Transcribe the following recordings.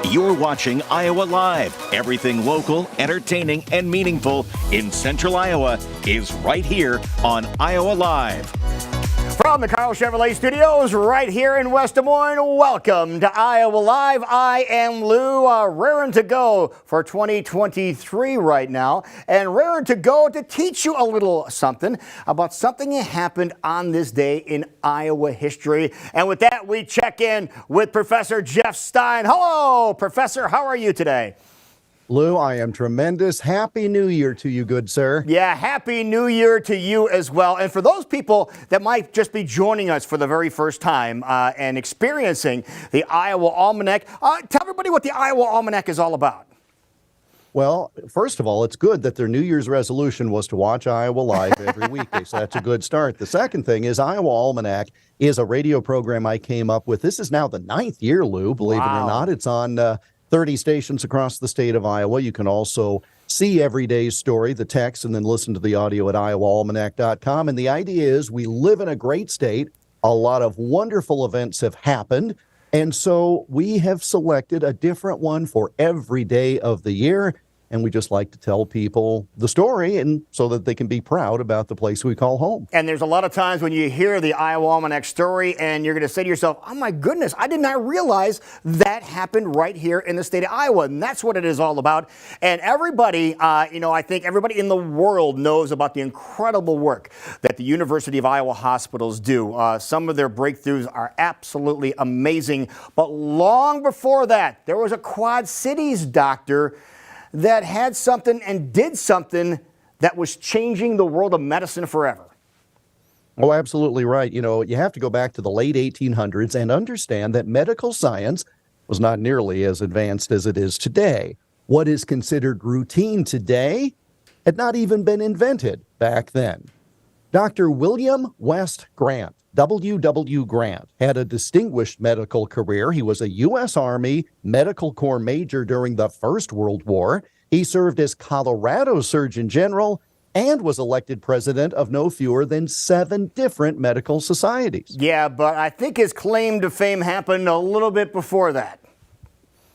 You're watching Iowa Live. Everything local, entertaining, and meaningful in Central Iowa is right here on Iowa Live. From the Carl Chevrolet Studios right here in West Des Moines, welcome to Iowa Live. I am Lou, raring to go for 2023 right now, and raring to go to teach you a little something about something that happened on this day in Iowa history. And with that, we check in with Professor Jeff Stein. Hello, Professor. How are you today? Lou, I am tremendous. Happy New Year to you, good sir. Yeah, Happy New Year to you as well. And for those people that might just be joining us for the very first time and experiencing the Iowa Almanac, tell everybody what the Iowa Almanac is all about. Well, first of all, it's good that their New Year's resolution was to watch Iowa Live every weekday, so that's a good start. The second thing is Iowa Almanac is a radio program I came up with. This is now the 9th year, Lou, believe it or not. It's on 30 stations across the state of Iowa. You can also see every day's story, the text, and then listen to the audio at iowaalmanac.com. And the idea is we live in a great state. A lot of wonderful events have happened. And so we have selected a different one for every day of the year. And we just like to tell people the story and so that they can be proud about the place we call home. And there's a lot of times when you hear the Iowa Almanac story and you're going to say to yourself, oh my goodness, I did not realize that happened right here in the state of Iowa. And that's what it is all about. And everybody, I think everybody in the world knows about the incredible work that the University of Iowa hospitals do. Some of their breakthroughs are absolutely amazing. But long before that, there was a Quad Cities doctor that had something and did something that was changing the world of medicine forever. Oh, absolutely right. You know, you have to go back to the late 1800s and understand that medical science was not nearly as advanced as it is today. What is considered routine today had not even been invented back then. Dr. William West Grant, W.W. Grant, had a distinguished medical career. He was a U.S. Army Medical Corps major during the First World War. He served as Colorado Surgeon General and was elected president of no fewer than 7 different medical societies. Yeah, but I think his claim to fame happened a little bit before that.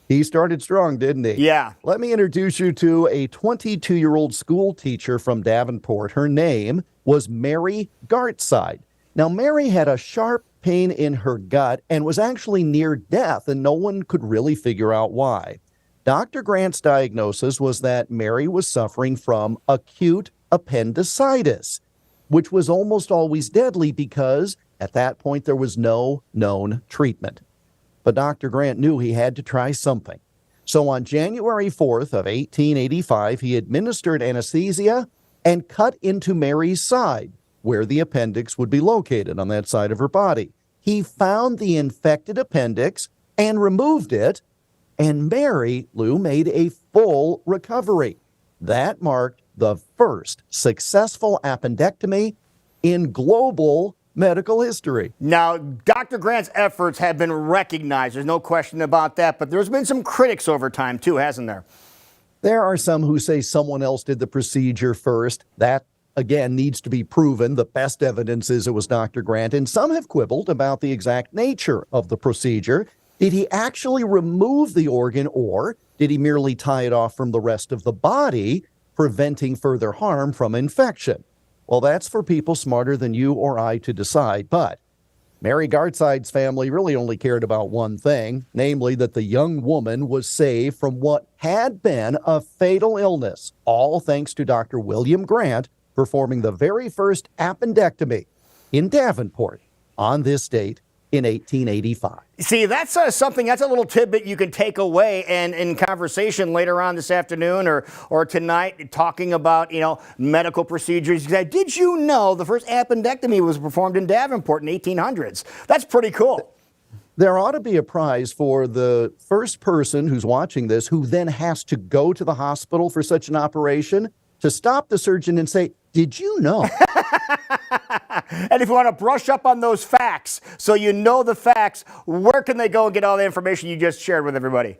He started strong, didn't he? Yeah. Let me introduce you to a 22-year-old school teacher from Davenport. Her name was Mary Gartside. Now, Mary had a sharp pain in her gut and was actually near death, and no one could really figure out why. Dr. Grant's diagnosis was that Mary was suffering from acute appendicitis, which was almost always deadly because at that point there was no known treatment. But Dr. Grant knew he had to try something. So on January 4th of 1885, he administered anesthesia and cut into Mary's side, where the appendix would be located on that side of her body. He found the infected appendix and removed it, and Mary, Lou, made a full recovery. That marked the first successful appendectomy in global medical history. Now, Dr. Grant's efforts have been recognized. There's no question about that, but there's been some critics over time too, hasn't there? There are some who say someone else did the procedure first. That again, needs to be proven. The best evidence is it was Dr. Grant, and some have quibbled about the exact nature of the procedure. Did he actually remove the organ, or did he merely tie it off from the rest of the body, preventing further harm from infection? Well, that's for people smarter than you or I to decide, but Mary Gartside's family really only cared about one thing, namely that the young woman was saved from what had been a fatal illness, all thanks to Dr. William Grant, performing the very first appendectomy in Davenport on this date in 1885. See, that's that's a little tidbit you can take away and in conversation later on this afternoon or tonight talking about, medical procedures. Did you know the first appendectomy was performed in Davenport in 1800s? That's pretty cool. There ought to be a prize for the first person who's watching this who then has to go to the hospital for such an operation to stop the surgeon and say, did you know? And if you want to brush up on those facts, so you know the facts, where can they go and get all the information you just shared with everybody?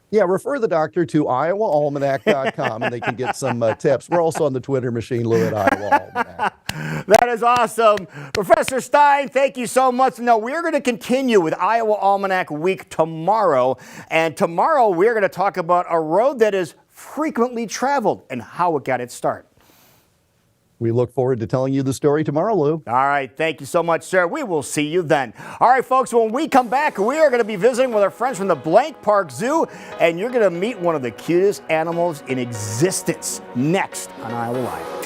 Yeah, refer the doctor to iowaalmanac.com and they can get some tips. We're also on the Twitter machine, Lou, at Iowa Almanac. That is awesome. Professor Stein, thank you so much. Now, we're going to continue with Iowa Almanac Week tomorrow. And tomorrow, we're going to talk about a road that is frequently traveled and how it got its start. We look forward to telling you the story tomorrow, Lou. All right. Thank you so much, sir. We will see you then. All right, folks, when we come back, we are going to be visiting with our friends from the Blank Park Zoo, and you're going to meet one of the cutest animals in existence next on Iowa Live.